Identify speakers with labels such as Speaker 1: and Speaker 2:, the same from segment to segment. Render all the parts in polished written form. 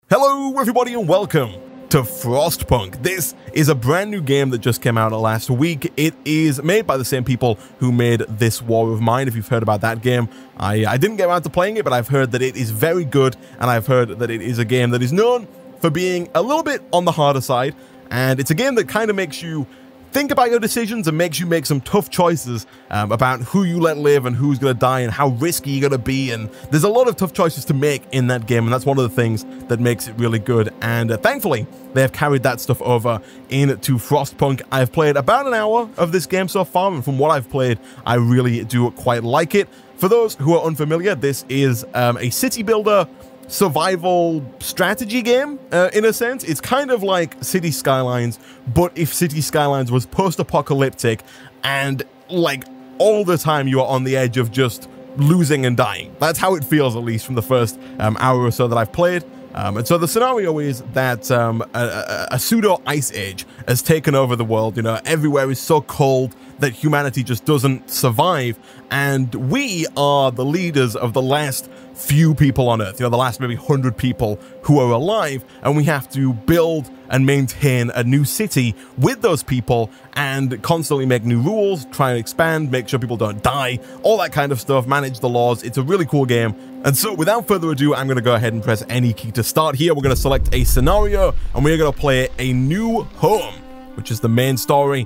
Speaker 1: Hello everybody and welcome to FrostPunk. This is a brand new game that just came out last week. It is made by the same people who made This War of Mine, if you've heard about that game. I didn't get around to playing it, but I've heard that it is very good, and I've heard that it is a game that is known for being a little bit on the harder side, and it's a game that kind of makes you think about your decisions and makes you make some tough choices about who you let live and who's going to die and how risky you're going to be. And there's a lot of tough choices to make in that game, and that's one of the things that makes it really good. And thankfully, they have carried that stuff over into Frostpunk. I've played about an hour of this game so far, and from what I've played, I really do quite like it. For those who are unfamiliar, this is a city builder survival strategy game, in a sense. It's kind of like City Skylines, but if City Skylines was post-apocalyptic and like all the time you are on the edge of just losing and dying. That's how it feels, at least from the first hour or so that I've played. And so the scenario is that a pseudo ice age has taken over the world. You know, everywhere is so cold that humanity just doesn't survive, and we are the leaders of the last few people on Earth, you know, the last maybe 100 people who are alive, and we have to build and maintain a new city with those people and constantly make new rules, try and expand, make sure people don't die, all that kind of stuff, manage the laws. It's a really cool game. And so without further ado, I'm going to go ahead and press any key to start here. We're going to select a scenario, and we're going to play a new home, which is the main story.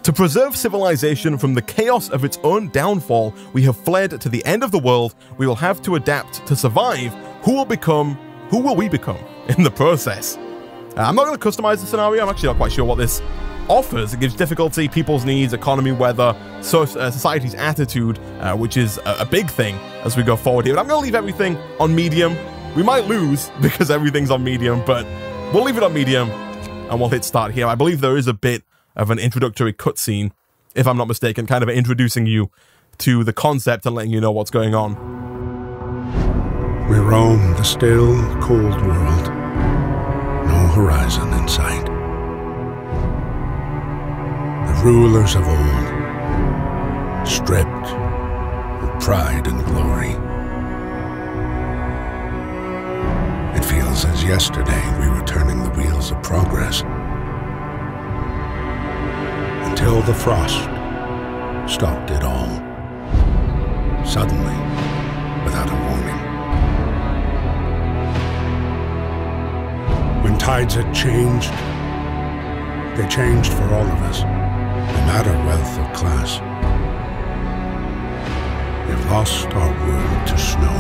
Speaker 1: To preserve civilization from the chaos of its own downfall, we have fled to the end of the world. We will have to adapt to survive. Who will we become in the process? I'm not going to customize the scenario. I'm actually not quite sure what this offers. It gives difficulty, people's needs, economy, weather, society's attitude, which is a big thing as we go forward here. But I'm going to leave everything on medium. We might lose because everything's on medium, but we'll leave it on medium and we'll hit start here. I believe there is a bit of an introductory cutscene, if I'm not mistaken, kind of introducing you to the concept and letting you know what's going on.
Speaker 2: We roam the still, cold world. No horizon in sight. The rulers of old, stripped of pride and glory. It feels as yesterday we were turning the wheels of progress, until the frost stopped it all, suddenly, without a warning. When tides had changed, they changed for all of us, no matter wealth or class. We've lost our world to snow,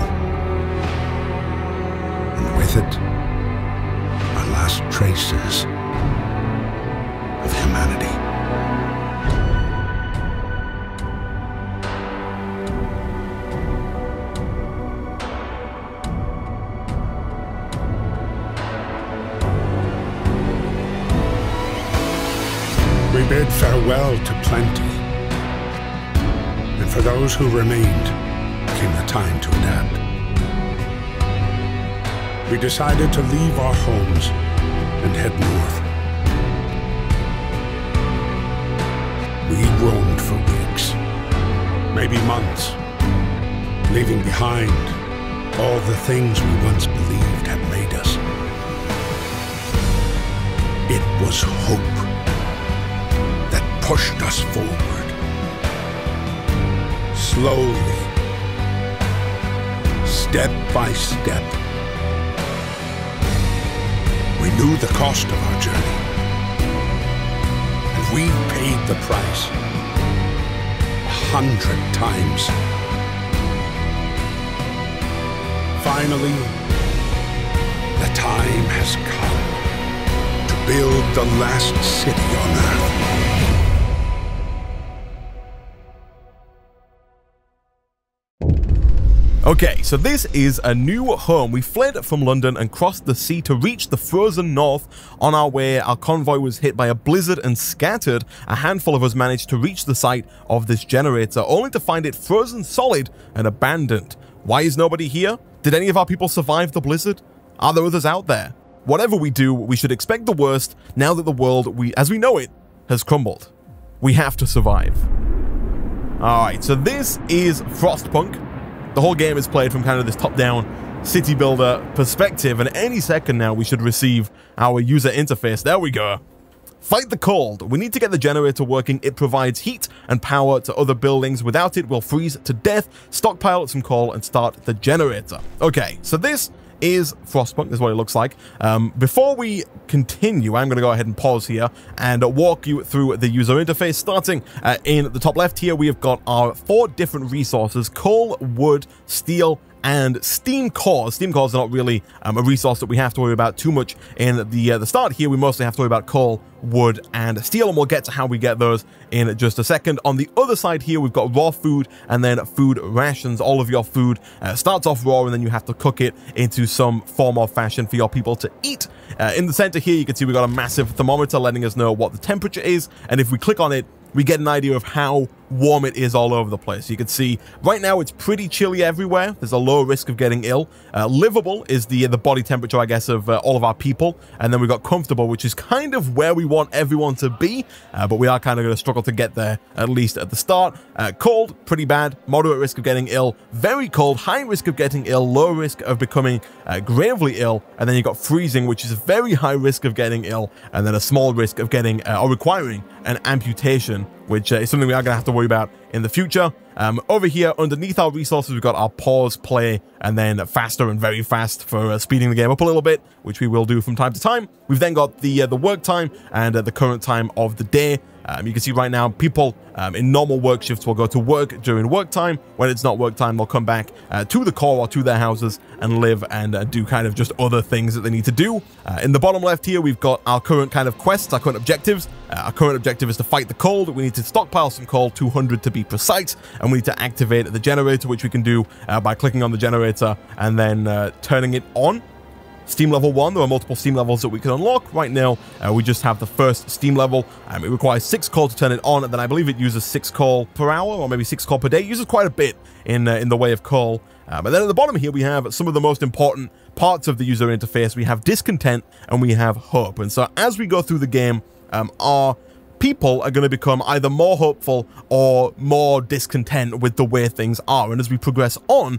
Speaker 2: and with it, our last traces of humanity. We bid farewell to plenty, and for those who remained came the time to adapt. We decided to leave our homes and head north. We roamed for weeks, maybe months, leaving behind all the things we once believed had made us. It was hope that pushed us forward. Slowly, step by step, we knew the cost of our journey, and we paid the price 100 times. Finally, the time has come to build the last city on Earth.
Speaker 1: Okay, so this is a new home. We fled from London and crossed the sea to reach the frozen north. On our way, our convoy was hit by a blizzard and scattered. A handful of us managed to reach the site of this generator, only to find it frozen solid and abandoned. Why is nobody here? Did any of our people survive the blizzard? Are there others out there? Whatever we do, we should expect the worst now that the world, as we know it, has crumbled. We have to survive. Alright, so this is FrostPunk. The whole game is played from kind of this top-down city builder perspective, and any second now we should receive our user interface. There we go. Fight the cold. We need to get the generator working. It provides heat and power to other buildings. Without it, we'll freeze to death. Stockpile some coal and start the generator. Okay, so this is FrostPunk. This is what it looks like. Before we continue, I'm going to go ahead and pause here and walk you through the user interface. Starting in the top left here, we have got our 4 different resources: coal, wood, steel, and steam cores. Steam cores are not really a resource that we have to worry about too much in the start here. We mostly have to worry about coal, wood, and steel, and we'll get to how we get those in just a second. On the other side here, we've got raw food and then food rations. All of your food starts off raw, and then you have to cook it into some form or fashion for your people to eat. In the center here, you can see we've got a massive thermometer letting us know what the temperature is, and if we click on it, we get an idea of how warm it is all over the place. You can see right now it's pretty chilly everywhere. There's a low risk of getting ill. Livable is the body temperature, I guess, of all of our people. And then we've got comfortable, which is kind of where we want everyone to be. But we are kind of going to struggle to get there, at least at the start. Cold, pretty bad. Moderate risk of getting ill. Very cold, high risk of getting ill. Low risk of becoming gravely ill. And then you've got freezing, which is a very high risk of getting ill. And then a small risk of getting or requiring an amputation, which is something we are going to have to worry about in the future. Over here, underneath our resources, we've got our pause, play, and then faster and very fast for speeding the game up a little bit, which we will do from time to time. We've then got the work time and the current time of the day. You can see right now, people in normal work shifts will go to work during work time. When it's not work time, they'll come back to the core or to their houses and live and do kind of just other things that they need to do. In the bottom left here, we've got our current kind of quests, our current objectives. Our current objective is to fight the cold. We need to stockpile some coal, 200 to be precise, and we need to activate the generator, which we can do by clicking on the generator and then turning it on. Steam level 1, there are multiple steam levels that we can unlock. Right now, we just have the first steam level. It requires 6 coal to turn it on, and then I believe it uses 6 coal per hour, or maybe 6 coal per day. It uses quite a bit in the way of coal. But then at the bottom here, we have some of the most important parts of the user interface. We have discontent, and we have hope. And so as we go through the game, our people are going to become either more hopeful or more discontent with the way things are. And as we progress on,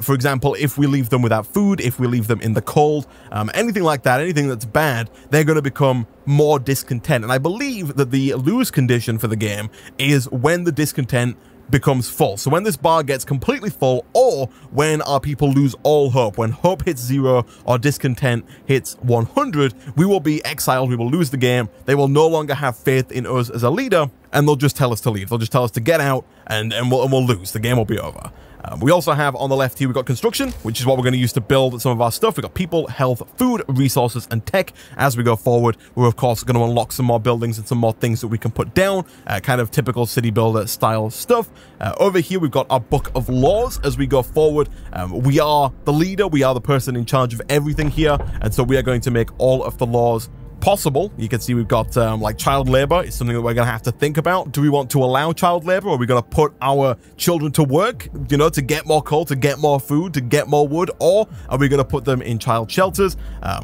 Speaker 1: for example, if we leave them without food, if we leave them in the cold, anything like that, anything that's bad, they're going to become more discontent. And I believe that the lose condition for the game is when the discontent becomes full. So when this bar gets completely full, or when our people lose all hope, when hope hits 0 or discontent hits 100, we will be exiled, we will lose the game, they will no longer have faith in us as a leader, and they'll just tell us to leave. They'll just tell us to get out, and we'll lose. The game will be over. We also have on the left here, we've got construction, which is what we're going to use to build some of our stuff. We've got people, health, food, resources, and tech. As we go forward, we're of course going to unlock some more buildings and some more things that we can put down, kind of typical city builder style stuff. Over here, we've got our book of laws. As we go forward, we are the leader, we are the person in charge of everything here, and so we are going to make all of the laws possible. You can see we've got like child labor is something that we're going to have to think about. Do we want to allow child labor, or are we going to put our children to work, you know, to get more coal, to get more food, to get more wood, or are we going to put them in child shelters?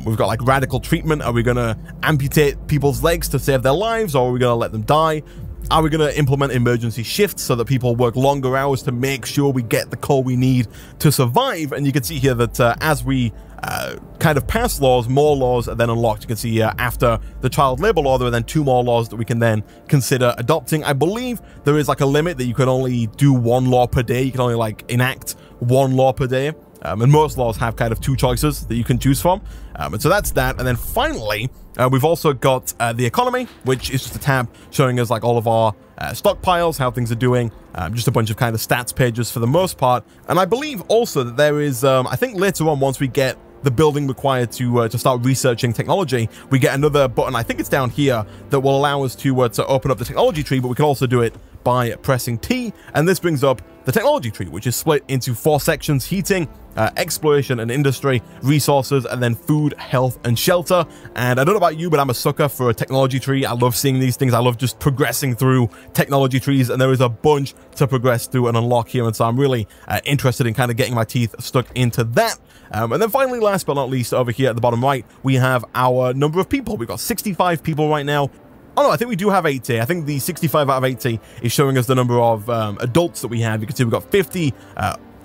Speaker 1: We've got like radical treatment. Are we going to amputate people's legs to save their lives, or are we going to let them die? Are we going to implement emergency shifts so that people work longer hours to make sure we get the coal we need to survive? And you can see here that as we kind of pass laws, more laws are then unlocked. You can see here after the child labor law, there are then 2 more laws that we can then consider adopting. I believe there is like a limit that you can only do 1 law per day. You can only like enact 1 law per day. And most laws have kind of 2 choices that you can choose from. And so that's that. And then finally, we've also got the economy, which is just a tab showing us like all of our stockpiles, how things are doing, just a bunch of kind of stats pages for the most part. And I believe also that there is, I think later on, once we get the building required to start researching technology, we get another button, I think it's down here, that will allow us to open up the technology tree, but we can also do it by pressing T, and this brings up the technology tree, which is split into 4 sections: heating, exploration and industry, resources, and then food, health, and shelter. And I don't know about you, but I'm a sucker for a technology tree. I love seeing these things. I love just progressing through technology trees, and there is a bunch to progress through and unlock here, and so I'm really interested in kind of getting my teeth stuck into that. And then finally, last but not least, over here at the bottom right, we have our number of people. We've got 65 people right now. Oh no, I think we do have 80. I think the 65 out of 80 is showing us the number of adults that we have. You can see we've got 50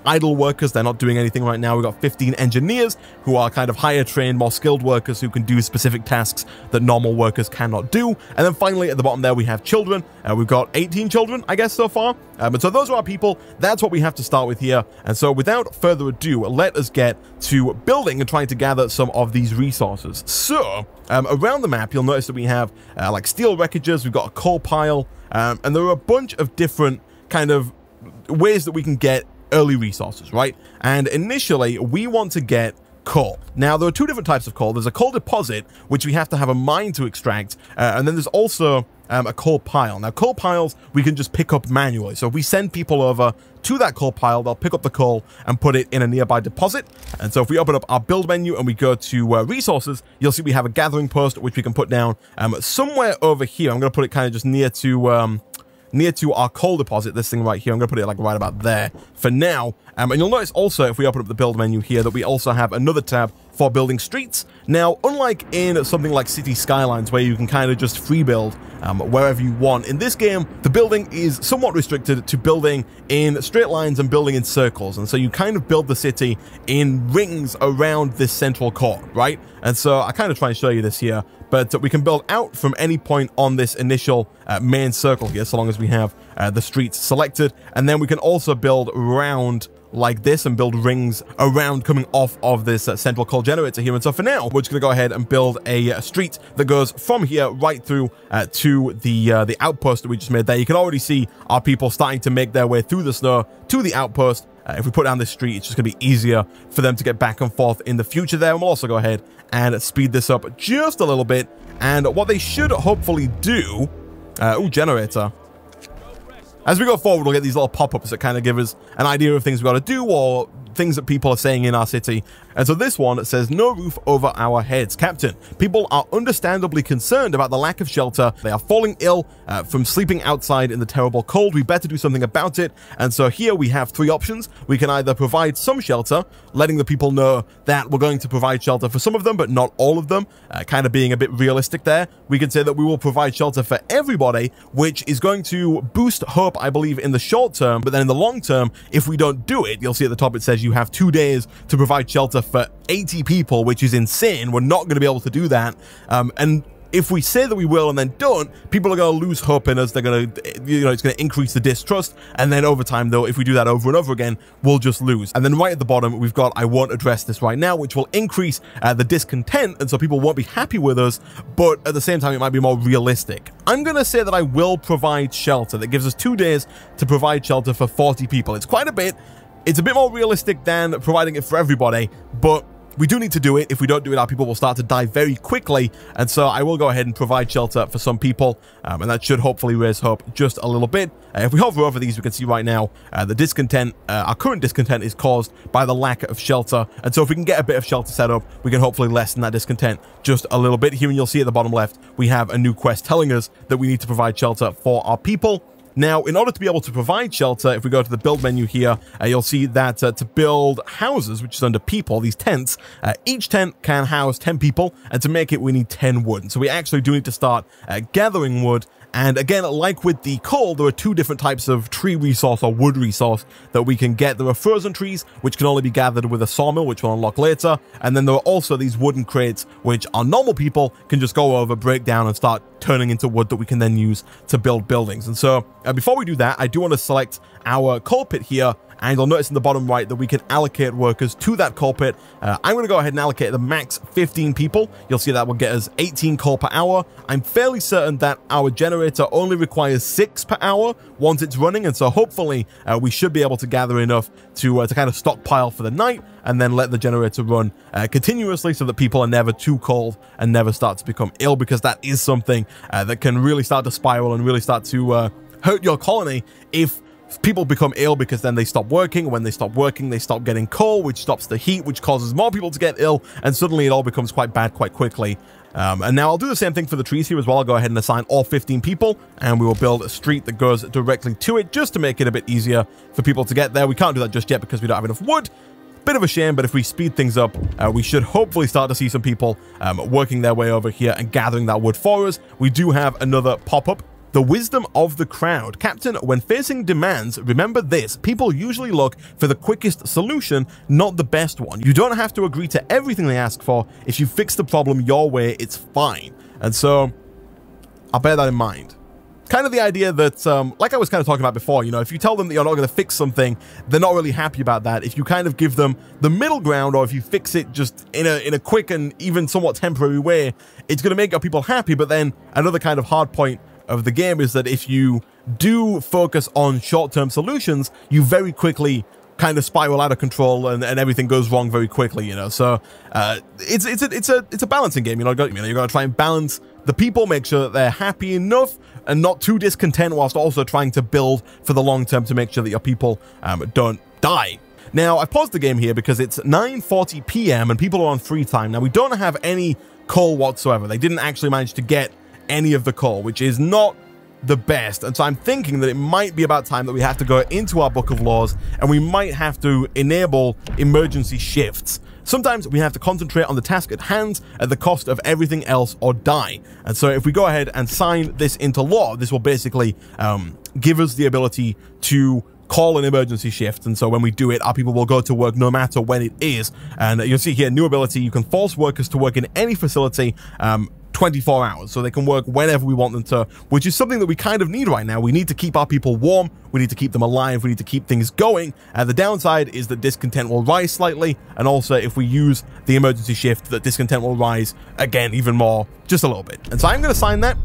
Speaker 1: idle workers. They're not doing anything right now. We've got 15 engineers who are kind of higher trained, more skilled workers who can do specific tasks that normal workers cannot do. And then finally at the bottom there we have children. We've got 18 children, I guess, so far. And so those are our people. That's what we have to start with here. And so without further ado, let us get to building and trying to gather some of these resources. So around the map, you'll notice that we have like steel wreckages. We've got a coal pile, and there are a bunch of different kind of ways that we can get early resources, right? And initially, we want to get coal. Now, there are two different types of coal. There's a coal deposit, which we have to have a mine to extract, and then there's also a coal pile. Now, coal piles, we can just pick up manually. So if we send people over to that coal pile, they'll pick up the coal and put it in a nearby deposit. And so if we open up our build menu and we go to resources, you'll see we have a gathering post, which we can put down somewhere over here. I'm going to put it kind of just near to our coal deposit, this thing right here. I'm going to put it like right about there for now. And you'll notice also, if we open up the build menu here, that we also have another tab for building streets. Now, unlike in something like City Skylines, where you can kind of just free build wherever you want, in this game, the building is somewhat restricted to building in straight lines and building in circles. And so you kind of build the city in rings around this central core, right? And so I kind of try and show you this here. But we can build out from any point on this initial main circle here, so long as we have the streets selected. And then we can also build around like this and build rings around coming off of this central coal generator here. And so for now, we're just going to go ahead and build a street that goes from here right through to the outpost that we just made there. You can already see our people starting to make their way through the snow to the outpost. If we put down this street, it's just going to be easier for them to get back and forth in the future there. And we'll also go ahead and speed this up just a little bit. And what they should hopefully do... generator. As we go forward, we'll get these little pop-ups that kind of give us an idea of things we've got to do or things that people are saying in our city. And so this one says, no roof over our heads. Captain, people are understandably concerned about the lack of shelter. They are falling ill from sleeping outside in the terrible cold. We better do something about it. And so here we have three options. We can either provide some shelter, letting the people know that we're going to provide shelter for some of them, but not all of them, kind of being a bit realistic there. We can say that we will provide shelter for everybody, which is going to boost hope, I believe, in the short term. But then in the long term, if we don't do it, you'll see at the top it says you have 2 days to provide shelter for 80 people, which is insane. We're not going to be able to do that. And if we say that we will and then don't, people are going to lose hope in us. They're going to, it's going to increase the distrust. And then over time, though, if we do that over and over again, we'll just lose. And then right at the bottom, we've got, I won't address this right now, which will increase the discontent. And so people won't be happy with us, but at the same time, it might be more realistic. I'm going to say that I will provide shelter. That gives us 2 days to provide shelter for 40 people. It's quite a bit. It's a bit more realistic than providing it for everybody, but we do need to do it. If we don't do it, our people will start to die very quickly. And so I will go ahead and provide shelter for some people. And that should hopefully raise hope just a little bit. If we hover over these, we can see right now the discontent, our current discontent is caused by the lack of shelter. And so if we can get a bit of shelter set up, we can hopefully lessen that discontent just a little bit. Here, and you'll see at the bottom left, we have a new quest telling us that we need to provide shelter for our people. Now, in order to be able to provide shelter, if we go to the build menu here, you'll see that to build houses, which is under people, these tents, each tent can house 10 people, and to make it, we need 10 wood. So we actually do need to start gathering wood. And again, like with the coal, there are two different types of tree resource or wood resource that we can get. There are frozen trees, which can only be gathered with a sawmill, which we'll unlock later. And then there are also these wooden crates, which our normal people can just go over, break down, and start turning into wood that we can then use to build buildings. And so before we do that, I do want to select our coal pit here. And you'll notice in the bottom right that we can allocate workers to that coal pit. I'm going to go ahead and allocate the max 15 people. You'll see that will get us 18 coal per hour. I'm fairly certain that our generator only requires 6 per hour once it's running. And so hopefully we should be able to gather enough to kind of stockpile for the night and then let the generator run continuously so that people are never too cold and never start to become ill, because that is something that can really start to spiral and really start to hurt your colony if people become ill, because then they stop working. When they stop working, they stop getting coal, which stops the heat, which causes more people to get ill, and suddenly it all becomes quite bad quite quickly. And now I'll do the same thing for the trees here as well. I'll go ahead and assign all 15 people, and we will build a street that goes directly to it, just to make it a bit easier for people to get there. We can't do that just yet because we don't have enough wood. Bit of a shame, but if we speed things up, we should hopefully start to see some people working their way over here and gathering that wood for us. We do have another pop-up The wisdom of the crowd. Captain, when facing demands, remember this. People usually look for the quickest solution, not the best one. You don't have to agree to everything they ask for. If you fix the problem your way, it's fine. And so, I'll bear that in mind. Kind of the idea that, like I was kind of talking about before, you know, if you tell them that you're not going to fix something, they're not really happy about that. If you kind of give them the middle ground, or if you fix it just in a quick and even somewhat temporary way, it's going to make your people happy. But then another kind of hard point of the game is that if you do focus on short-term solutions, you very quickly kind of spiral out of control and everything goes wrong very quickly, you know. So it's a balancing game. You're going to try and balance the people, make sure that they're happy enough and not too discontent, whilst also trying to build for the long term to make sure that your people don't die. Now, I paused the game here because it's 9:40 p.m. and people are on free time. Now, we don't have any coal whatsoever. They didn't actually manage to get any of the coal, which is not the best. And so I'm thinking that it might be about time that we have to go into our book of laws and we might have to enable emergency shifts. Sometimes we have to concentrate on the task at hand at the cost of everything else or die. And so if we go ahead and sign this into law, this will basically give us the ability to call an emergency shift. And so when we do it, our people will go to work no matter when it is. And you'll see here, new ability, you can force workers to work in any facility 24 hours, so they can work whenever we want them to, which is something that we kind of need right now. We need to keep our people warm, we need to keep them alive, we need to keep things going. The downside is that discontent will rise slightly, and also if we use the emergency shift, that discontent will rise again even more, just a little bit. And so I'm going to sign that.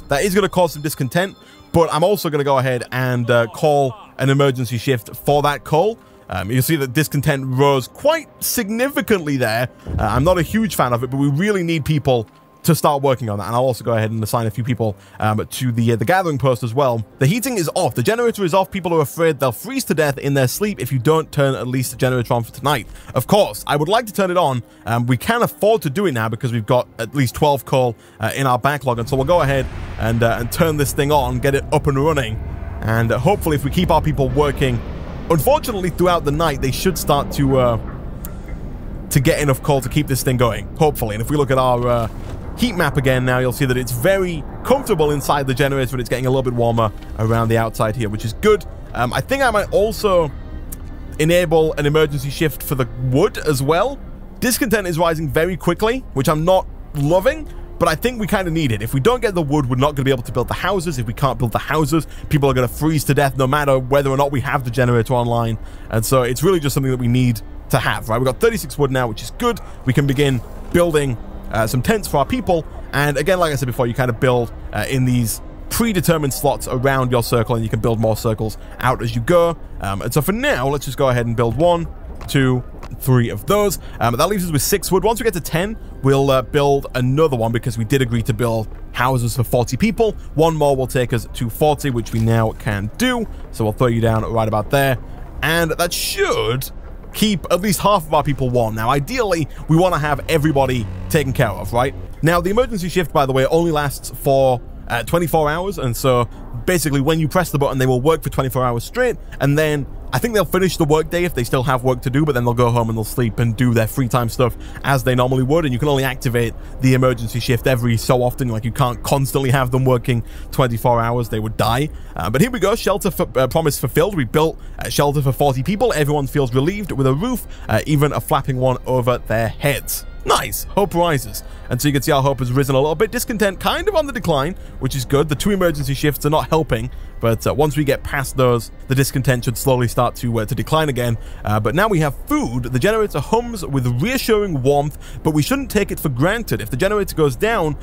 Speaker 1: That is going to cause some discontent, but I'm also going to go ahead and call an emergency shift for that coal. You'll see that discontent rose quite significantly there. I'm not a huge fan of it, but we really need people to start working on that. And I'll also go ahead and assign a few people to the gathering post as well. The heating is off. The generator is off. People are afraid they'll freeze to death in their sleep if you don't turn at least the generator on for tonight. Of course, I would like to turn it on. We can afford to do it now because we've got at least 12 coal in our backlog. And so we'll go ahead and turn this thing on, get it up and running. And hopefully if we keep our people working, unfortunately throughout the night, they should start to get enough coal to keep this thing going, hopefully. And if we look at our heat map again now, you'll see that it's very comfortable inside the generator and it's getting a little bit warmer around the outside here, which is good. I think I might also enable an emergency shift for the wood as well. Discontent is rising very quickly, which I'm not loving, but I think we kind of need it. If we don't get the wood, we're not going to be able to build the houses. If we can't build the houses, people are going to freeze to death no matter whether or not we have the generator online. And so it's really just something that we need to have, right? We've got 36 wood now, which is good. We can begin building some tents for our people. And again, like I said before, you kind of build in these predetermined slots around your circle, and you can build more circles out as you go. And so for now, let's just go ahead and build 1, 2, 3 of those. That leaves us with 6 wood. Once we get to 10, we'll build another one because we did agree to build houses for 40 people. One more will take us to 40, which we now can do. So we'll throw you down right about there. And that should keep at least half of our people warm. Now, ideally, we want to have everybody taken care of, right? Now, the emergency shift, by the way, only lasts for 24 hours. And so basically when you press the button, they will work for 24 hours straight. And then I think they'll finish the workday if they still have work to do, but then they'll go home and they'll sleep and do their free time stuff as they normally would. And you can only activate the emergency shift every so often. Like, you can't constantly have them working 24 hours. They would die. But here we go. Shelter promise fulfilled. We built a shelter for 40 people. Everyone feels relieved with a roof, even a flapping one over their heads. Nice. Hope rises. And so you can see our hope has risen a little bit. Discontent kind of on the decline, which is good. The 2 emergency shifts are not helping, but once we get past those, the discontent should slowly start to decline again. But now we have food. The generator hums with reassuring warmth, but we shouldn't take it for granted. If the generator goes down,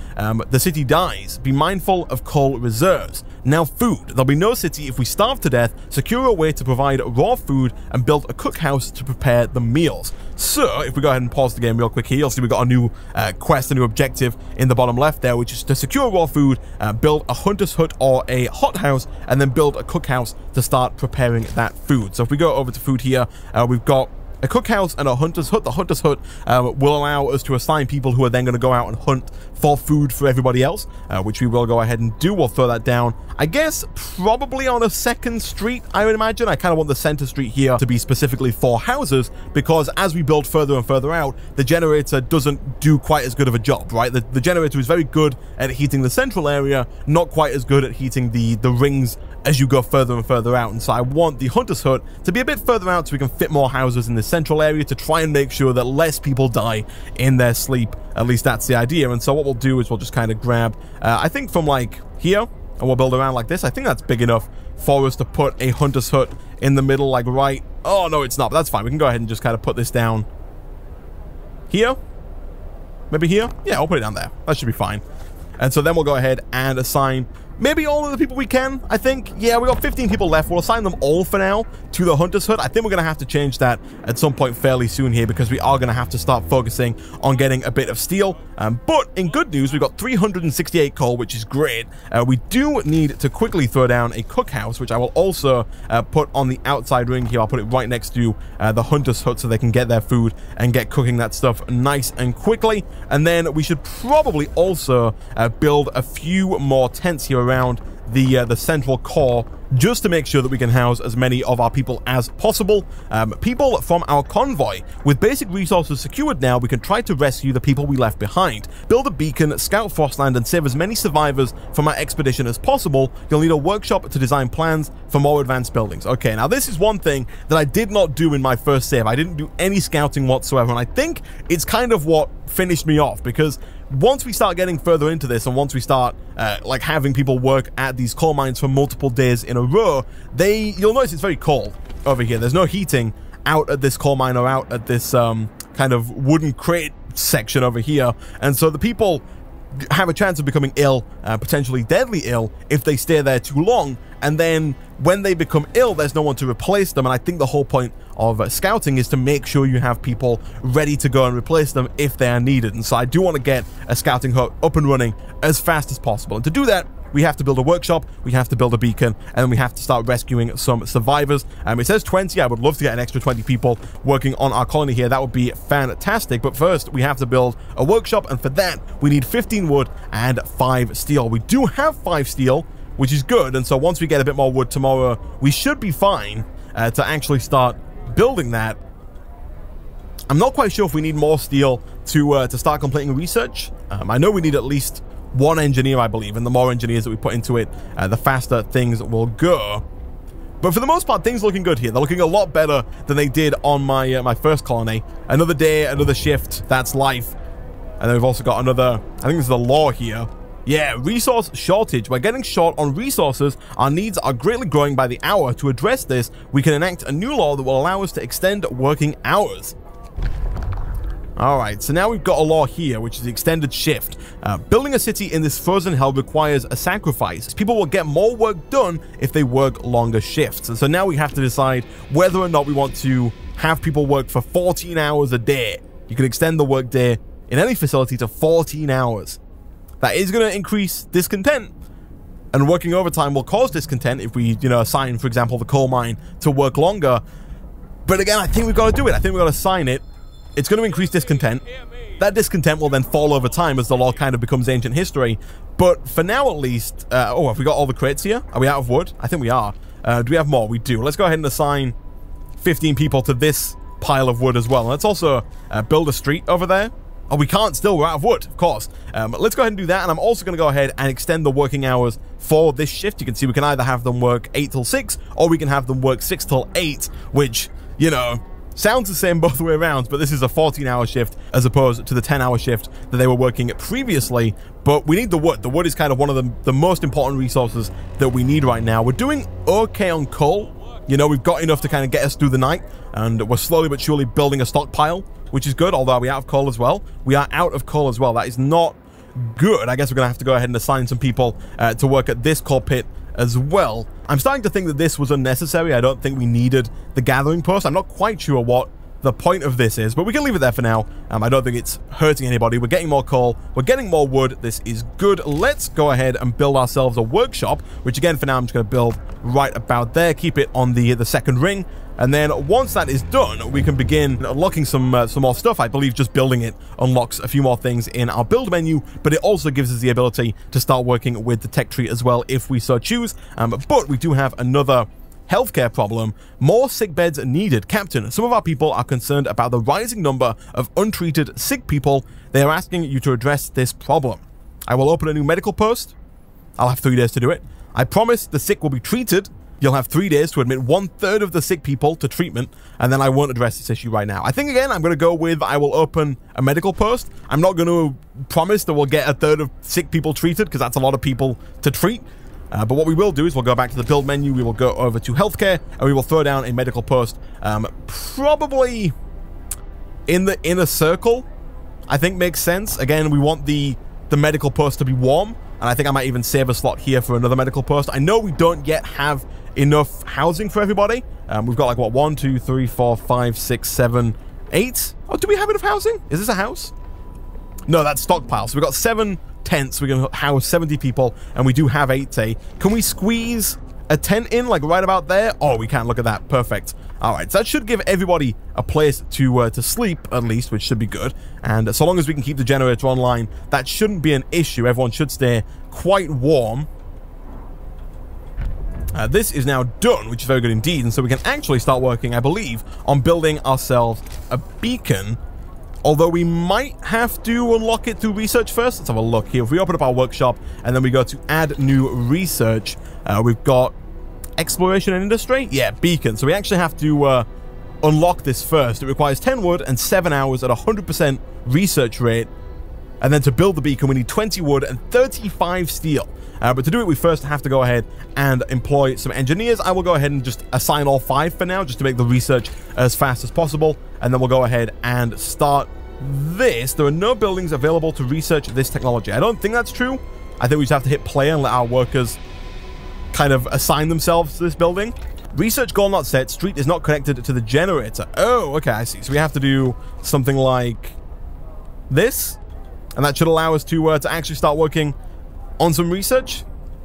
Speaker 1: the city dies. Be mindful of coal reserves. Now food. There'll be no city if we starve to death. Secure a way to provide raw food and build a cookhouse to prepare the meals. So, if we go ahead and pause the game real quick here, you'll see we've got a new quest, a new objective in the bottom left there, which is to secure raw food, build a hunter's hut or a hothouse, and then build a cookhouse to start preparing that food. So if we go over to food here, we've got a cookhouse and a hunter's hut. The hunter's hut will allow us to assign people who are then going to go out and hunt for food for everybody else, which we will go ahead and do. We'll throw that down, I guess, probably on a second street, I would imagine. I kind of want the center street here to be specifically for houses, because as we build further and further out, the generator doesn't do quite as good of a job, right? The generator is very good at heating the central area, not quite as good at heating the rings as you go further and further out. And so I want the hunter's hut to be a bit further out so we can fit more houses in the central area to try and make sure that less people die in their sleep. At least that's the idea. And so what we'll do is we'll just kind of grab, I think from like here, and we'll build around like this. I think that's big enough for us to put a hunter's hut in the middle, like right. Oh, no, it's not, but that's fine. We can go ahead and just kind of put this down here. Maybe here? Yeah, I'll put it down there. That should be fine. And so then we'll go ahead and assign maybe all of the people we can, I think. Yeah, we got 15 people left. We'll assign them all for now to the hunter's hut. I think we're going to have to change that at some point fairly soon here, because we are going to have to start focusing on getting a bit of steel. But in good news, we've got 368 coal, which is great. We do need to quickly throw down a cookhouse, which I will also put on the outside ring here. I'll put it right next to the hunter's hut so they can get their food and get cooking that stuff nice and quickly. And then we should probably also build a few more tents here around the central core, just to make sure that we can house as many of our people as possible. People from our convoy. With basic resources secured now, we can try to rescue the people we left behind. Build a beacon, scout Frostland, and save as many survivors from our expedition as possible. You'll need a workshop to design plans for more advanced buildings. Okay, now this is one thing that I did not do in my first save. I didn't do any scouting whatsoever, and I think it's kind of what finished me off, because once we start getting further into this, and once we start like having people work at these coal mines for multiple days in a row, you'll notice it's very cold over here. There's no heating out at this coal mine or out at this kind of wooden crate section over here, and so the people have a chance of becoming ill, potentially deadly ill, if they stay there too long. And then when they become ill, there's no one to replace them. And I think the whole point of scouting is to make sure you have people ready to go and replace them if they are needed. And so I do want to get a scouting hut up and running as fast as possible. And to do that, we have to build a workshop, we have to build a beacon, and then we have to start rescuing some survivors. It says 20. I would love to get an extra 20 people working on our colony here. That would be fantastic. But first, we have to build a workshop, and for that, we need 15 wood and 5 steel. We do have 5 steel, which is good. And so once we get a bit more wood tomorrow, we should be fine to actually start building that. I'm not quite sure if we need more steel to start completing research. I know we need at least 1 engineer, I believe, and the more engineers that we put into it, the faster things will go. But for the most part, things are looking good here. They're looking a lot better than they did on my my first colony. Another day, another shift, that's life. And then we've also got another, I think this is a law here. Yeah, resource shortage. We're getting short on resources. Our needs are greatly growing by the hour. To address this, we can enact a new law that will allow us to extend working hours. Alright, so now we've got a law here, which is the extended shift. Building a city in this frozen hell requires a sacrifice. People will get more work done if they work longer shifts. And so now we have to decide whether or not we want to have people work for 14 hours a day. You can extend the work day in any facility to 14 hours. That is going to increase discontent, and working overtime will cause discontent if we, assign, for example, the coal mine to work longer. But again, I think we've got to do it. I think we've got to sign it. It's going to increase discontent. That discontent will then fall over time as the law kind of becomes ancient history. But for now, at least, oh, have we got all the crates here? Are we out of wood? I think we are. Do we have more? We do. Let's go ahead and assign 15 people to this pile of wood as well. And let's also build a street over there. Oh, we can't still, we're out of wood, of course. Let's go ahead and do that, and I'm also going to go ahead and extend the working hours for this shift. You can see we can either have them work 8 till 6, or we can have them work 6 till 8, which, sounds the same both way around, but this is a 14-hour shift as opposed to the 10-hour shift that they were working at previously. But we need the wood. The wood is kind of one of the most important resources that we need right now. We're doing okay on coal. We've got enough to kind of get us through the night, and we're slowly but surely building a stockpile, which is good, although we're out of coal as well. We are out of coal as well. That is not good. I guess we're going to have to go ahead and assign some people to work at this coal pit as well. I'm starting to think that this was unnecessary. I don't think we needed the gathering post. I'm not quite sure what the point of this is, but we can leave it there for now. I don't think it's hurting anybody. We're getting more coal. We're getting more wood. This is good. Let's go ahead and build ourselves a workshop, which again, for now, I'm just going to build right about there. Keep it on the second ring. And then once that is done, we can begin unlocking some more stuff. I believe just building it unlocks a few more things in our build menu, but it also gives us the ability to start working with the tech tree as well if we so choose. But we do have another healthcare problem. More sick beds needed. Captain, some of our people are concerned about the rising number of untreated sick people. They are asking you to address this problem. I will open a new medical post. I'll have 3 days to do it. I promise the sick will be treated. You'll have 3 days to admit 1/3 of the sick people to treatment, and then I won't address this issue right now. I think, again, I'm going to go with I will open a medical post. I'm not going to promise that we'll get 1/3 of sick people treated, because that's a lot of people to treat. But what we will do is we'll go back to the build menu, we will go over to healthcare, and we will throw down a medical post, probably in the inner circle, I think makes sense. Again, we want the medical post to be warm, and I think I might even save a slot here for another medical post. I know we don't yet have enough housing for everybody. We've got like, what, 1, 2, 3, 4, 5, 6, 7, 8? Oh, do we have enough housing? Is this a house? No, that's stockpile. So we've got 7 tents. We can house 70 people, and we do have 8. Can we squeeze a tent in, like right about there? Oh, we can. Look at that. Perfect. All right, so that should give everybody a place to sleep, at least, which should be good. And so long as we can keep the generator online, that shouldn't be an issue. Everyone should stay quite warm. This is now done, which is very good indeed. And so we can actually start working, I believe, on building ourselves a beacon. Although we might have to unlock it through research first. Let's have a look here. If we open up our workshop and then we go to add new research, we've got exploration and industry. Yeah, beacon. So we actually have to unlock this first. It requires 10 wood and 7 hours at 100% research rate. And then to build the beacon, we need 20 wood and 35 steel. But to do it, we first have to go ahead and employ some engineers. I will go ahead and just assign all 5 for now, just to make the research as fast as possible. And then we'll go ahead and start this. There are no buildings available to research this technology. I don't think that's true. I think we just have to hit play and let our workers kind of assign themselves to this building. Research goal not set. Street is not connected to the generator. Oh, okay, I see. So we have to do something like this. And that should allow us to actually start working on some research.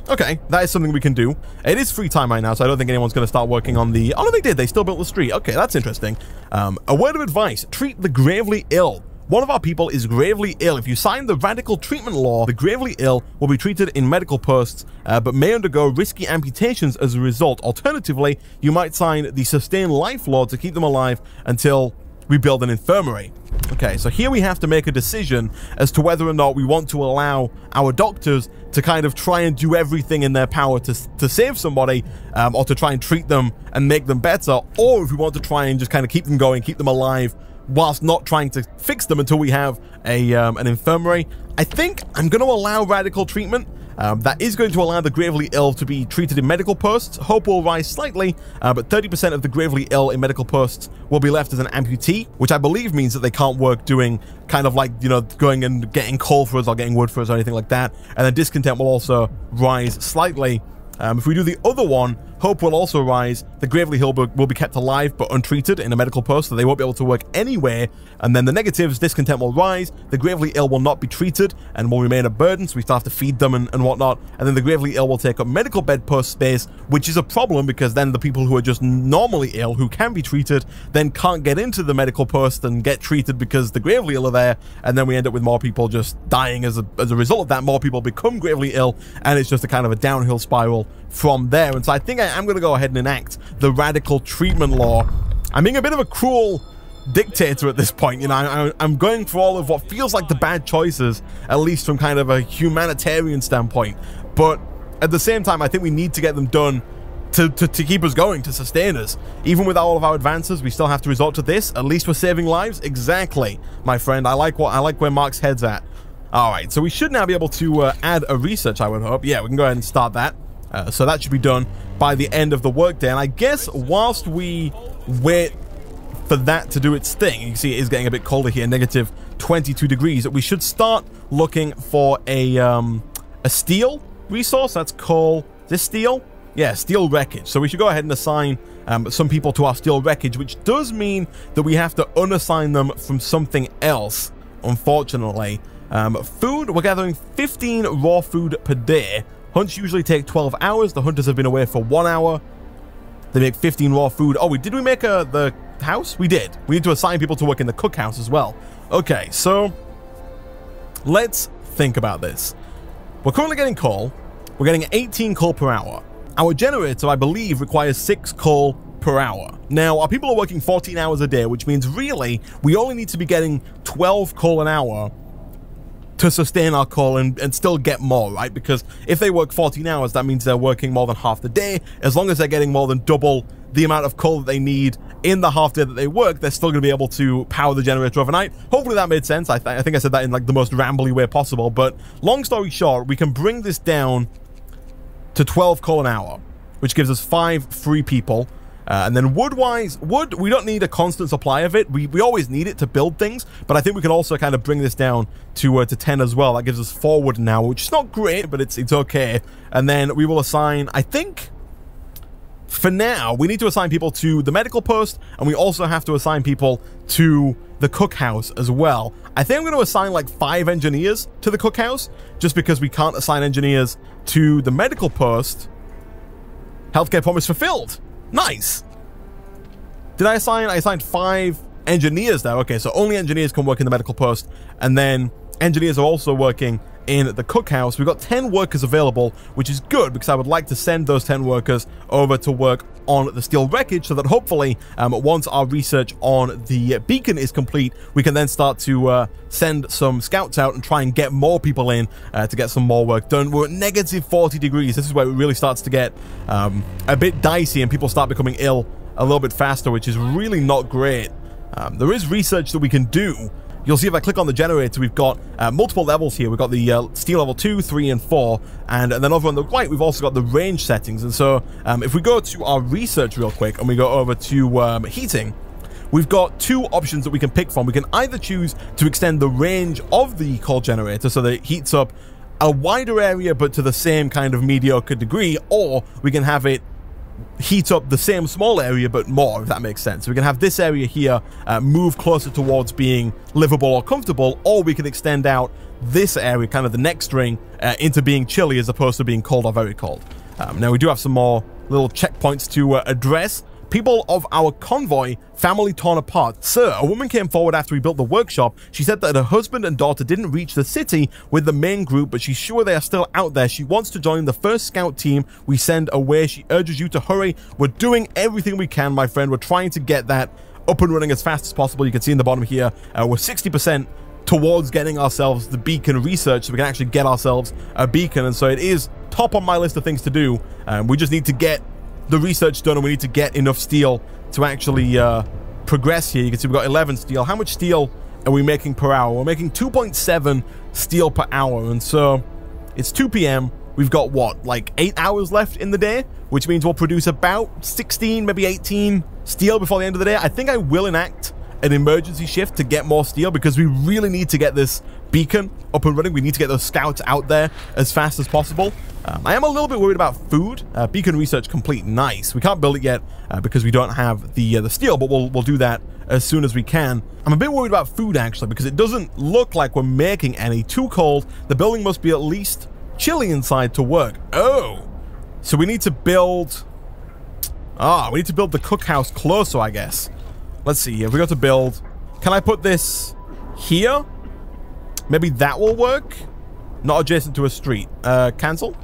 Speaker 1: Okay, that is something we can do. It is free time right now, so I don't think anyone's going to start working on the... Oh, no, they did. They still built the street. Okay, that's interesting. A word of advice. Treat the gravely ill. One of our people is gravely ill. If you sign the radical treatment law, the gravely ill will be treated in medical posts, but may undergo risky amputations as a result. Alternatively, you might sign the sustain life law to keep them alive until we build an infirmary. Okay, so here we have to make a decision as to whether or not we want to allow our doctors to kind of try and do everything in their power to save somebody, or to try and treat them and make them better, or if we want to try and just kind of keep them going, keep them alive, whilst not trying to fix them until we have an infirmary. I think I'm going to allow radical treatment. That is going to allow the gravely ill to be treated in medical posts. Hope will rise slightly, but 30% of the gravely ill in medical posts will be left as an amputee, which I believe means that they can't work doing kind of like, you know, going and getting coal for us or getting wood for us or anything like that. And then discontent will also rise slightly. If we do the other one, hope will also rise. The gravely ill will be kept alive but untreated in a medical post, so they won't be able to work anywhere. And then the negatives, discontent will rise. The gravely ill will not be treated and will remain a burden, so we still have to feed them and whatnot. And then the gravely ill will take up medical bed post space, which is a problem because then the people who are just normally ill, who can be treated, then can't get into the medical post and get treated because the gravely ill are there. And then we end up with more people just dying as a result of that. More people become gravely ill, and it's just a kind of a downhill spiral from there. And so I think I'm going to go ahead and enact the radical treatment law. I'm being a bit of a cruel dictator at this point. You know, I'm going for all of what feels like the bad choices, at least from kind of a humanitarian standpoint. But at the same time, I think we need to get them done to keep us going, to sustain us. Even with all of our advances, we still have to resort to this. At least we're saving lives. Exactly, my friend. I like where Mark's head's at. All right, so we should now be able to add a research, I would hope. Yeah, we can go ahead and start that. So that should be done by the end of the workday. And I guess whilst we wait for that to do its thing, you can see it is getting a bit colder here, negative 22 degrees. We should start looking for a steel resource. That's coal. Is this steel? Yeah, steel wreckage. So we should go ahead and assign some people to our steel wreckage, which does mean that we have to unassign them from something else, unfortunately. Food, we're gathering 15 raw food per day. Hunts usually take 12 hours. The hunters have been away for 1 hour. They make 15 raw food. Oh, did we make the house? We did. We need to assign people to work in the cookhouse as well. Okay, so let's think about this. We're currently getting coal. We're getting 18 coal per hour. Our generator, I believe, requires 6 coal per hour. Now, our people are working 14 hours a day, which means really we only need to be getting 12 coal an hour to sustain our coal and still get more, right? Because if they work 14 hours, that means they're working more than half the day. As long as they're getting more than double the amount of coal that they need in the half day that they work, they're still going to be able to power the generator overnight. Hopefully that made sense. I think I said that in like the most rambly way possible, but long story short, we can bring this down to 12 coal an hour, which gives us 5 free people. And then wood-wise, we don't need a constant supply of it. We always need it to build things, but I think we can also kind of bring this down to 10 as well. That gives us 4 wood now, which is not great, but it's okay. And then we will assign, I think, for now, we need to assign people to the medical post, and we also have to assign people to the cookhouse as well. I think I'm going to assign like 5 engineers to the cookhouse, just because we can't assign engineers to the medical post. Healthcare promise fulfilled. Nice. Did I assign? I assigned 5 engineers there. Okay, so only engineers can work in the medical post, and then engineers are also working in the cookhouse. We've got 10 workers available, which is good because I would like to send those 10 workers over to work on the steel wreckage so that hopefully once our research on the beacon is complete, we can then start to send some scouts out and try and get more people in to get some more work done. We're at negative 40 degrees. This is where it really starts to get a bit dicey and people start becoming ill a little bit faster, which is really not great. There is research that we can do. You'll see if I click on the generator, we've got multiple levels here. We've got the steel level 2, 3, and 4, and then over on the right, we've also got the range settings. And so if we go to our research real quick and we go over to heating, we've got 2 options that we can pick from. We can either choose to extend the range of the coal generator so that it heats up a wider area but to the same kind of mediocre degree, or we can have it heat up the same small area but more, if that makes sense. So we can have this area here move closer towards being livable or comfortable, or we can extend out this area, kind of the next ring, into being chilly as opposed to being cold or very cold. Now we do have some more little checkpoints to address. People of our convoy, family torn apart. Sir, a woman came forward after we built the workshop. She said that her husband and daughter didn't reach the city with the main group, but she's sure they are still out there. She wants to join the first scout team we send away. She urges you to hurry. We're doing everything we can, my friend. We're trying to get that up and running as fast as possible. You can see in the bottom here, we're 60% towards getting ourselves the beacon research so we can actually get ourselves a beacon. And so it is top on my list of things to do. We just need to get the research done, and we need to get enough steel to actually progress here. You can see we've got 11 steel. How much steel are we making per hour? We're making 2.7 steel per hour, and so it's 2 p.m. We've got, what, like 8 hours left in the day, which means we'll produce about 16, maybe 18 steel before the end of the day. I think I will enact an emergency shift to get more steel because we really need to get this beacon up and running. We need to get those scouts out there as fast as possible. I am a little bit worried about food. Beacon research complete. Nice. We can't build it yet because we don't have the steel, but we'll do that as soon as we can. I'm a bit worried about food, actually, because it doesn't look like we're making any. Too cold. The building must be at least chilly inside to work. Oh, so we need to build... we need to build the cookhouse closer, I guess. Let's see. If we got to build... Can I put this here? Maybe that will work? Not adjacent to a street. Cancel?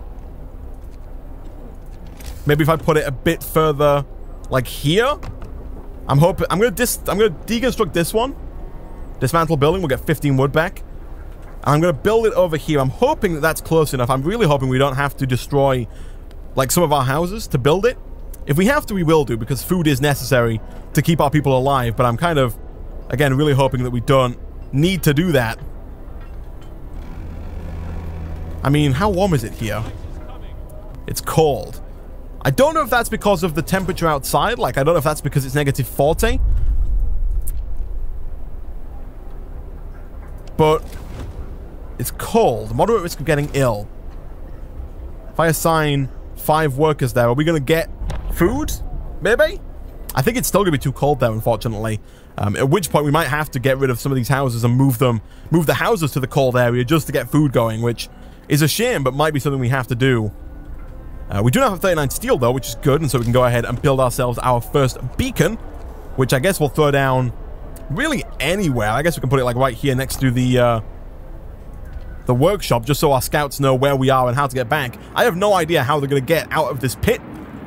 Speaker 1: Maybe if I put it a bit further, like here? I'm hoping... I'm gonna deconstruct this one. Dismantle building. We'll get 15 wood back. I'm gonna build it over here. I'm hoping that that's close enough. I'm really hoping we don't have to destroy, like, some of our houses to build it. If we have to, we will do, because food is necessary to keep our people alive. But I'm kind of, again, really hoping that we don't need to do that. I mean, how warm is it here? It's cold. I don't know if that's because of the temperature outside. Like, I don't know if that's because it's negative 40. But it's cold. Moderate risk of getting ill. If I assign 5 workers there, are we going to get food? Maybe? I think it's still going to be too cold there, unfortunately. At which point we might have to get rid of some of these houses and move the houses to the cold area just to get food going, which is a shame, but might be something we have to do. We do not have 39 steel, though, which is good, and so we can go ahead and build ourselves our first beacon, which I guess we'll throw down really anywhere. I guess we can put it, like, right here next to the workshop, just so our scouts know where we are and how to get back. I have no idea how they're going to get out of this pit.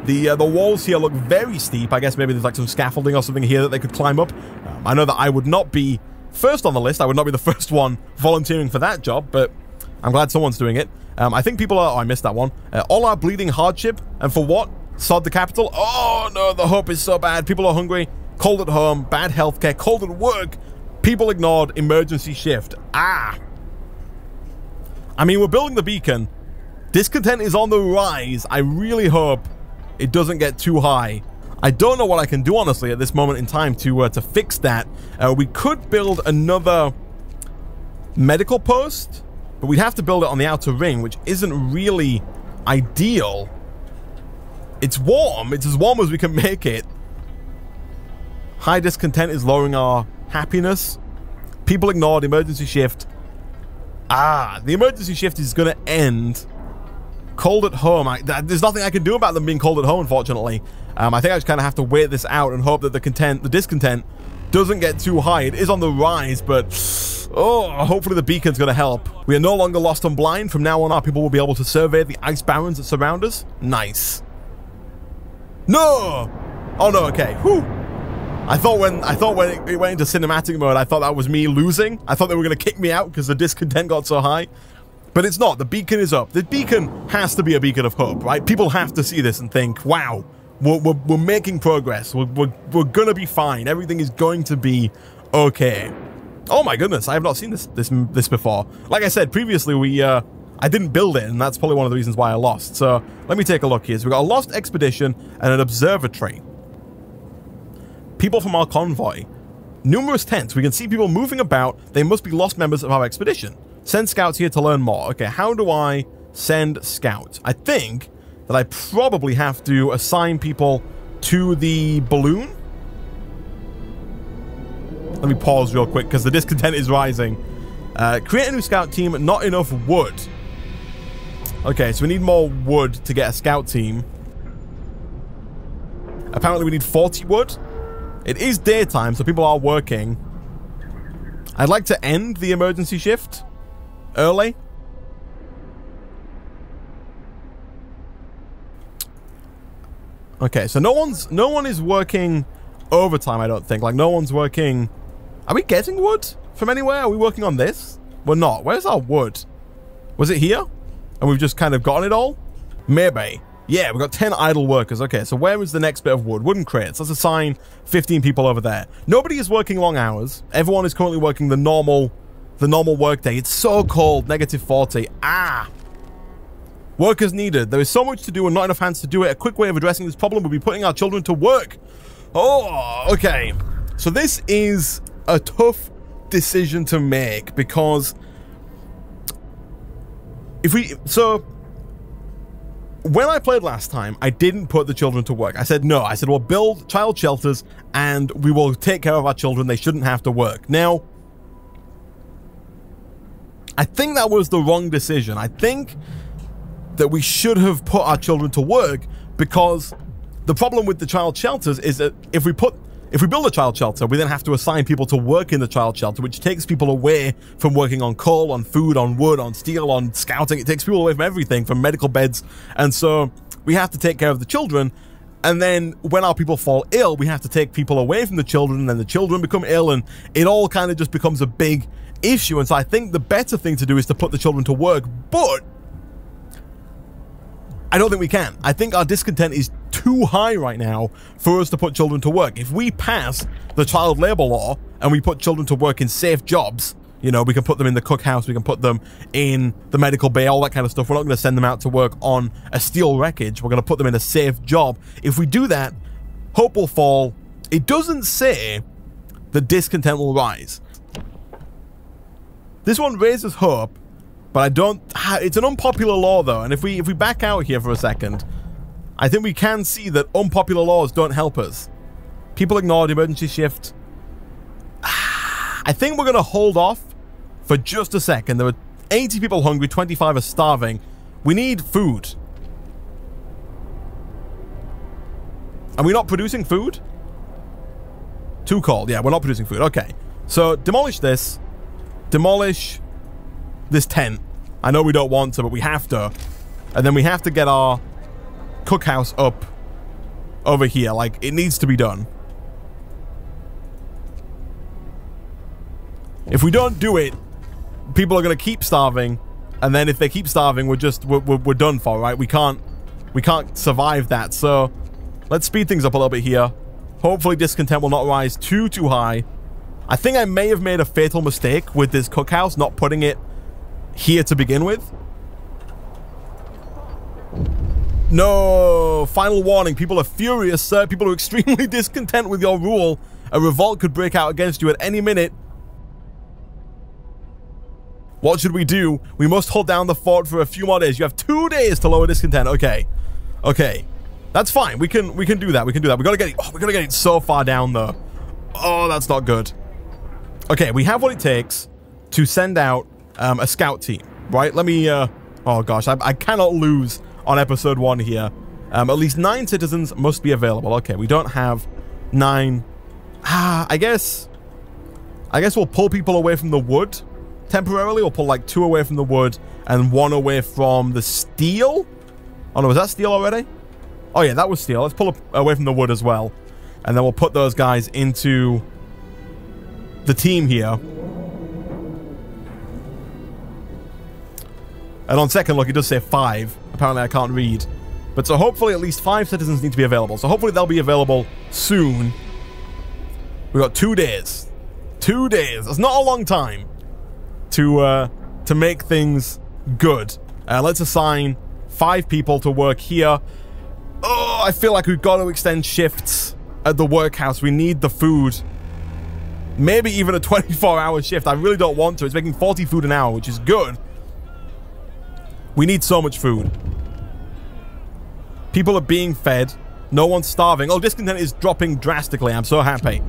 Speaker 1: The walls here look very steep. I guess maybe there's like some scaffolding or something here that they could climb up. I know that I would not be first on the list. I would not be the first one volunteering for that job, but I'm glad someone's doing it. I think people are... Oh, I missed that one. All our bleeding hardship. And for what? Sod the capital? Oh, no, the hope is so bad. People are hungry, cold at home, bad healthcare, cold at work. People ignored, emergency shift. Ah. I mean, we're building the beacon. Discontent is on the rise. I really hope it doesn't get too high. I don't know what I can do, honestly, at this moment in time to fix that. We could build another medical post, but we'd have to build it on the outer ring, which isn't really ideal. It's warm. It's as warm as we can make it. High discontent is lowering our happiness. People ignored, emergency shift. Ah, the emergency shift is going to end. Cold at home. There's nothing I can do about them being cold at home, unfortunately. I think I just kind of have to wait this out and hope that the discontent doesn't get too high. It is on the rise, but oh, hopefully the beacon's going to help. We are no longer lost and blind. From now on, our people will be able to survey the ice barrens that surround us. Nice. No! Oh no, okay. Whew. I thought when it went into cinematic mode, I thought that was me losing. I thought they were going to kick me out because the discontent got so high. But it's not. The beacon is up. The beacon has to be a beacon of hope, right? People have to see this and think, wow, we're making progress. We're going to be fine. Everything is going to be okay. Oh my goodness, I have not seen this before. Like I said, previously I didn't build it, and that's probably one of the reasons why I lost. So let me take a look here. So we've got a lost expedition and an observatory. People from our convoy. Numerous tents. We can see people moving about. They must be lost members of our expedition. Send scouts here to learn more. Okay, how do I send scouts? I think that I probably have to assign people to the balloon. Let me pause real quick because the discontent is rising. Create a new scout team. Not enough wood. Okay, so we need more wood to get a scout team. Apparently we need 40 wood. It is daytime, so people are working. I'd like to end the emergency shift early. Okay, so no one is working overtime, I don't think. Like, no one's working... Are we getting wood from anywhere? Are we working on this? We're not. Where's our wood? Was it here? And we've just kind of gotten it all? Maybe. Yeah, we've got 10 idle workers. Okay, so where is the next bit of wood? Wooden crates. Let's assign 15 people over there. Nobody is working long hours. Everyone is currently working the normal workday. It's so cold. -40. Ah! Workers needed. There is so much to do and not enough hands to do it. A quick way of addressing this problem would be putting our children to work. Oh, okay. So this is a tough decision to make because when I played last time, I didn't put the children to work. I said no. I said we'll build child shelters and we will take care of our children. They shouldn't have to work. Now, I think that was the wrong decision. I think that we should have put our children to work because the problem with the child shelters is that if we build a child shelter, we then have to assign people to work in the child shelter, which takes people away from working on coal, on food, on wood, on steel, on scouting. It takes people away from everything, from medical beds. And so we have to take care of the children. And then when our people fall ill, we have to take people away from the children, and then the children become ill, and it all kind of just becomes a big issue. And so I think the better thing to do is to put the children to work, but I don't think we can. I think our discontent is too high right now for us to put children to work. If we pass the child labor law and we put children to work in safe jobs, you know, we can put them in the cookhouse, we can put them in the medical bay, all that kind of stuff. We're not going to send them out to work on a steel wreckage. We're going to put them in a safe job. If we do that, hope will fall. It doesn't say the discontent will rise. This one raises hope, but I don't... It's an unpopular law, though, and if we back out here for a second, I think we can see that unpopular laws don't help us. People ignored emergency shift. I think we're going to hold off for just a second. There were 80 people hungry, 25 are starving. We need food. Are we not producing food? Too cold. Yeah, we're not producing food. Okay. So, demolish this. Demolish this tent. I know we don't want to, but we have to. And then we have to get our cookhouse up over here. Like, it needs to be done. If we don't do it, people are going to keep starving. And then if they keep starving, we're done for, right? We can't survive that. So, let's speed things up a little bit here. Hopefully discontent will not rise too high. I think I may have made a fatal mistake with this cookhouse, not putting it here to begin with. No! Final warning. People are furious, sir. People are extremely discontent with your rule. A revolt could break out against you at any minute. What should we do? We must hold down the fort for a few more days. You have 2 days to lower discontent. Okay. Okay. That's fine. We can do that. We can do that. We gotta get it. Oh, we gotta get it so far down though. Oh, that's not good. Okay, we have what it takes to send out a scout team, right? Let me oh gosh, I cannot lose on episode 1 here. At least 9 citizens must be available. Okay, we don't have 9. I guess we'll pull people away from the wood temporarily. We'll pull like 2 away from the wood and 1 away from the steel. Oh no, was that steel already? Oh yeah, that was steel. Let's pull away from the wood as well. And then we'll put those guys into the team here. And on second look, it does say 5. Apparently I can't read. But so hopefully at least 5 citizens need to be available. So hopefully they'll be available soon. We've got 2 days. 2 days. That's not a long time to make things good. Let's assign 5 people to work here. Oh, I feel like we've got to extend shifts at the workhouse. We need the food. Maybe even a 24-hour shift. I really don't want to. It's making 40 food an hour, which is good. We need so much food. People are being fed. No one's starving. Oh, discontent is dropping drastically. I'm so happy.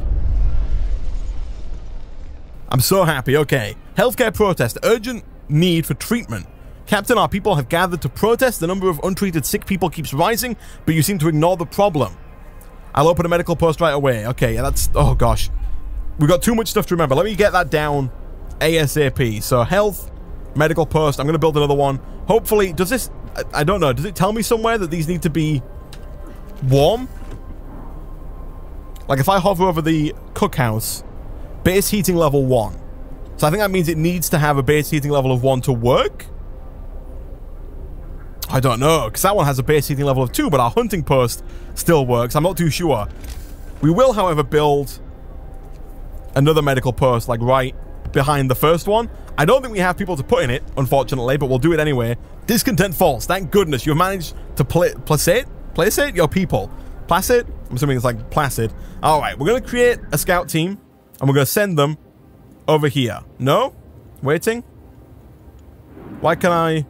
Speaker 1: I'm so happy. Okay. Healthcare protest. Urgent need for treatment. Captain, our people have gathered to protest. The number of untreated sick people keeps rising, but you seem to ignore the problem. I'll open a medical post right away. Okay, yeah, that's... Oh, gosh. We've got too much stuff to remember. Let me get that down ASAP. So, health, medical post. I'm going to build another one. Hopefully, does this... I don't know. Does it tell me somewhere that these need to be warm? Like, if I hover over the cookhouse, base heating level 1. So, I think that means it needs to have a base heating level of 1 to work? I don't know, because that one has a base heating level of 2, but our hunting post still works. I'm not too sure. We will, however, build another medical post, like right behind the first one. I don't think we have people to put in it, unfortunately, but we'll do it anyway. Discontent false. Thank goodness you've managed to placate your people. Placid? I'm assuming it's like placid. Alright, we're going to create a scout team, and we're going to send them over here. No? Waiting? Why can I...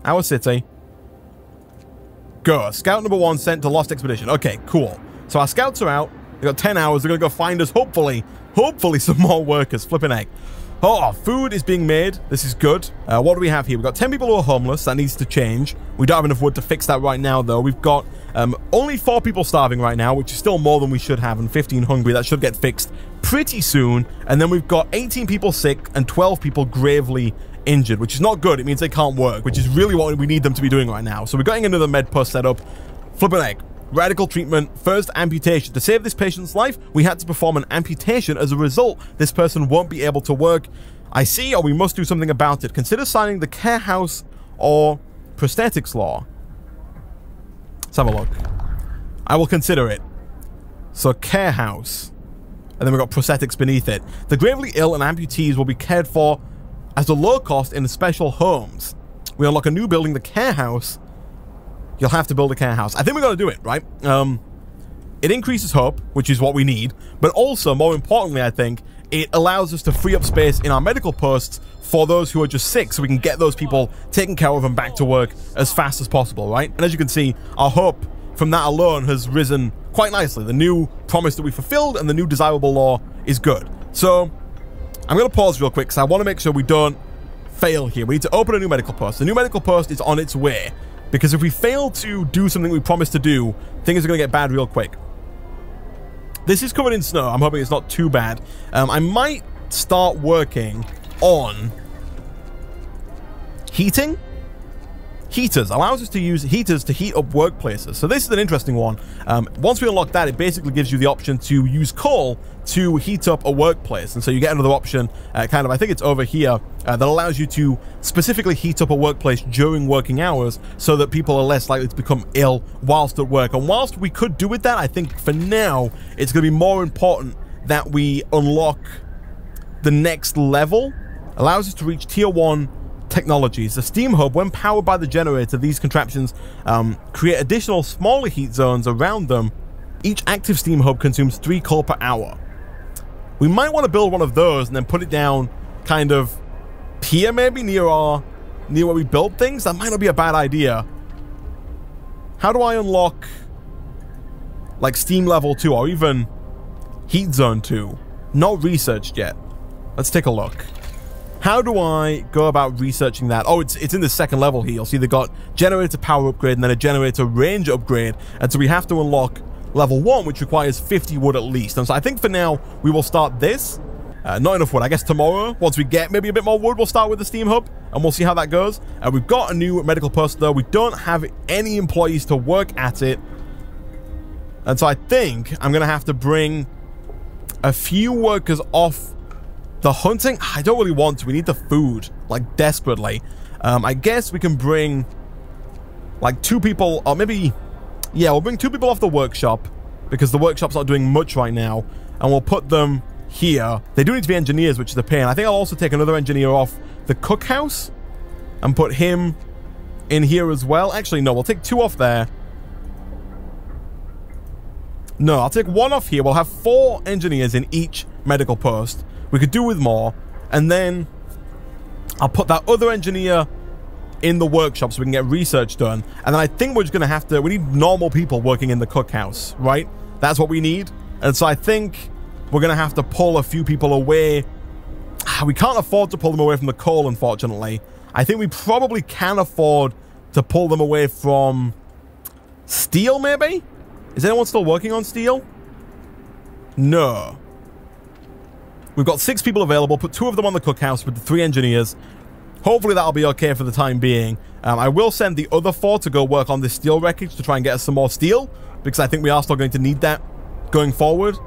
Speaker 1: Our city. Go. Scout number 1 sent to Lost Expedition. Okay, cool. So our scouts are out. They've got 10 hours. They're going to go find us, hopefully some more workers. Flipping egg. Oh, food is being made. This is good. What do we have here? We've got 10 people who are homeless. That needs to change. We don't have enough wood to fix that right now, though. We've got only 4 people starving right now, which is still more than we should have, and 15 hungry. That should get fixed pretty soon. And then we've got 18 people sick and 12 people gravely injured, which is not good. It means they can't work, which is really what we need them to be doing right now. So we're getting another med post set up. Flipping egg. Radical treatment. First amputation. To save this patient's life, we had to perform an amputation. As a result, this person won't be able to work. I see, or we must do something about it. Consider signing the care house or prosthetics law. Let's have a look. I will consider it. So care house. And then we've got prosthetics beneath it. The gravely ill and amputees will be cared for as a low cost in special homes. We unlock a new building, the care house. You'll have to build a care house. I think we're going to do it, right? It increases hope, which is what we need. But also, more importantly, I think, it allows us to free up space in our medical posts for those who are just sick, so we can get those people taken care of and back to work as fast as possible, right? And as you can see, our hope from that alone has risen quite nicely. The new promise that we fulfilled and the new desirable law is good. So I'm going to pause real quick because I want to make sure we don't fail here. We need to open a new medical post. The new medical post is on its way. Because if we fail to do something we promised to do, things are going to get bad real quick. This is covered in snow. I'm hoping it's not too bad. I might start working on heating. Heaters allows us to use heaters to heat up workplaces. So this is an interesting one. Once we unlock that, it basically gives you the option to use coal to heat up a workplace. And so you get another option, I think it's over here, that allows you to specifically heat up a workplace during working hours so that people are less likely to become ill whilst at work. And whilst we could do with that, I think for now, it's going to be more important that we unlock the next level. Allows us to reach tier 1 technologies. The steam hub, when powered by the generator, these contraptions create additional smaller heat zones around them. Each active steam hub consumes 3 coal per hour. We might want to build one of those and then put it down kind of here, maybe near where we build things. That might not be a bad idea. How do I unlock like steam level 2 or even heat zone 2? Not researched yet. Let's take a look. How do I go about researching that? Oh, it's in the second level here. You'll see they got generator power upgrade and then a generator range upgrade. And so we have to unlock level 1, which requires 50 wood at least. And so I think for now, we will start this. Not enough wood. I guess tomorrow, once we get maybe a bit more wood, we'll start with the steam hub and we'll see how that goes. We've got a new medical post though. We don't have any employees to work at it. And so I think I'm going to have to bring a few workers off the hunting. I don't really want to. We need the food, like, desperately. I guess we can bring, like, 2 people, or maybe, yeah, we'll bring 2 people off the workshop, because the workshop's not doing much right now, and we'll put them here. They do need to be engineers, which is a pain. I think I'll also take another engineer off the cookhouse, and put him in here as well. Actually, no, we'll take 2 off there. No, I'll take 1 off here. We'll have 4 engineers in each medical post. We could do with more, and then I'll put that other engineer in the workshop so we can get research done. And then I think we're just going to have to, we need normal people working in the cookhouse, right? That's what we need. And so I think we're going to have to pull a few people away. We can't afford to pull them away from the coal, unfortunately. I think we probably can afford to pull them away from steel, maybe? Is anyone still working on steel? No. We've got 6 people available, put 2 of them on the cookhouse with the 3 engineers. Hopefully that'll be okay for the time being. I will send the other 4 to go work on this steel wreckage to try and get us some more steel, because I think we are still going to need that going forward.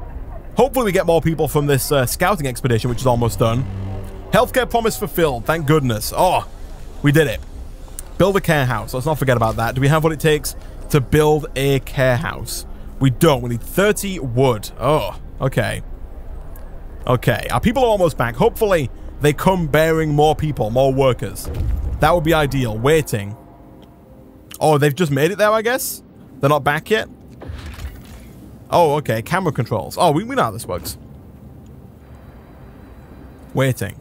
Speaker 1: Hopefully we get more people from this scouting expedition, which is almost done. Healthcare promise fulfilled, thank goodness. Oh, we did it. Build a care house. Let's not forget about that. Do we have what it takes to build a care house? We don't. We need 30 wood. Oh, okay. Okay, our people are almost back. Hopefully, they come bearing more people, more workers. That would be ideal. Waiting. Oh, they've just made it there, I guess? They're not back yet? Oh, okay. Camera controls. Oh, we know how this works. Waiting.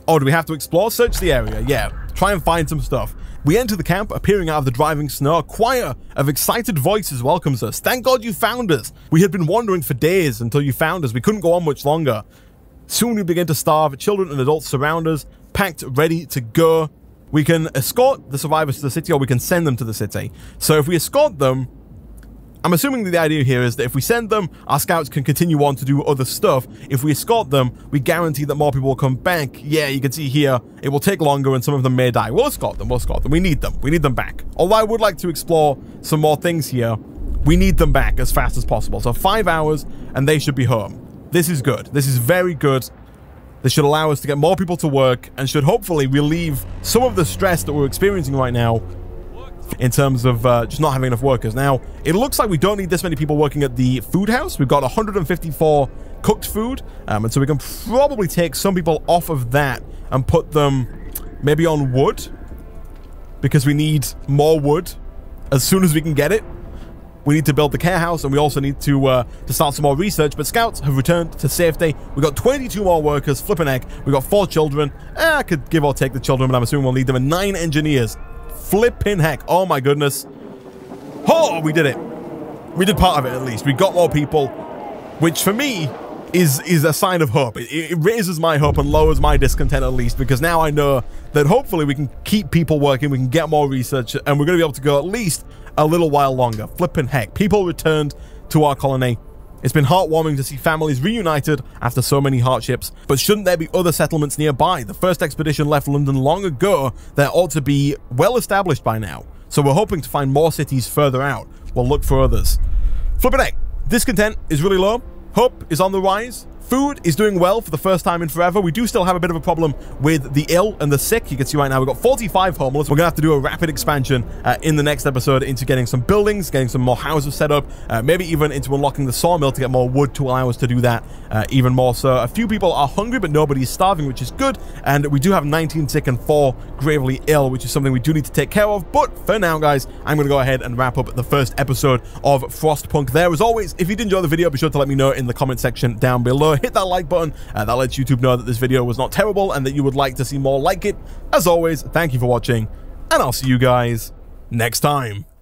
Speaker 1: Oh, do we have to explore? Search the area. Yeah. Try and find some stuff. We enter the camp, appearing out of the driving snow. A choir of excited voices welcomes us. Thank God you found us. We had been wandering for days until you found us. We couldn't go on much longer. Soon we begin to starve. Children and adults surround us, packed, ready to go. We can escort the survivors to the city, or we can send them to the city. So if we escort them, I'm assuming that the idea here is that if we send them, our scouts can continue on to do other stuff. If we escort them, we guarantee that more people will come back. Yeah, you can see here, it will take longer and some of them may die. We'll escort them, We need them. We need them back. Although I would like to explore some more things here, we need them back as fast as possible. So 5 hours and they should be home. This is good. This is very good. This should allow us to get more people to work and should hopefully relieve some of the stress that we're experiencing right now in terms of just not having enough workers. Now, it looks like we don't need this many people working at the food house. We've got 154 cooked food, and so we can probably take some people off of that and put them maybe on wood, because we need more wood as soon as we can get it. We need to build the care house, and we also need to start some more research, but scouts have returned to safety. We've got 22 more workers, flipping heck. We've got 4 children. I could give or take the children, but I'm assuming we'll need them, and 9 engineers. Flipping heck. Oh my goodness. Oh, we did it. We did part of it at least. We got more people, which for me is a sign of hope. It raises my hope and lowers my discontent at least, because now I know that hopefully we can keep people working, we can get more research, and we're going to be able to go at least a little while longer. Flippin' heck. People returned to our colony. It's been heartwarming to see families reunited after so many hardships, but shouldn't there be other settlements nearby? The first expedition left London long ago. There ought to be well established by now. So we're hoping to find more cities further out. We'll look for others. Flippin' heck. Discontent is really low. Hope is on the rise. Food is doing well for the first time in forever. We do still have a bit of a problem with the ill and the sick. You can see right now we've got 45 homeless. We're going to have to do a rapid expansion in the next episode into getting some buildings, getting some more houses set up, maybe even into unlocking the sawmill to get more wood to allow us to do that even more. So a few people are hungry, but nobody's starving, which is good. And we do have 19 sick and 4 gravely ill, which is something we do need to take care of. But for now, guys, I'm going to go ahead and wrap up the first episode of FrostPunk there. As always, if you did enjoy the video, be sure to let me know in the comment section down below. Hit that like button. That lets YouTube know that this video was not terrible and that you would like to see more like it. As always, thank you for watching, and I'll see you guys next time.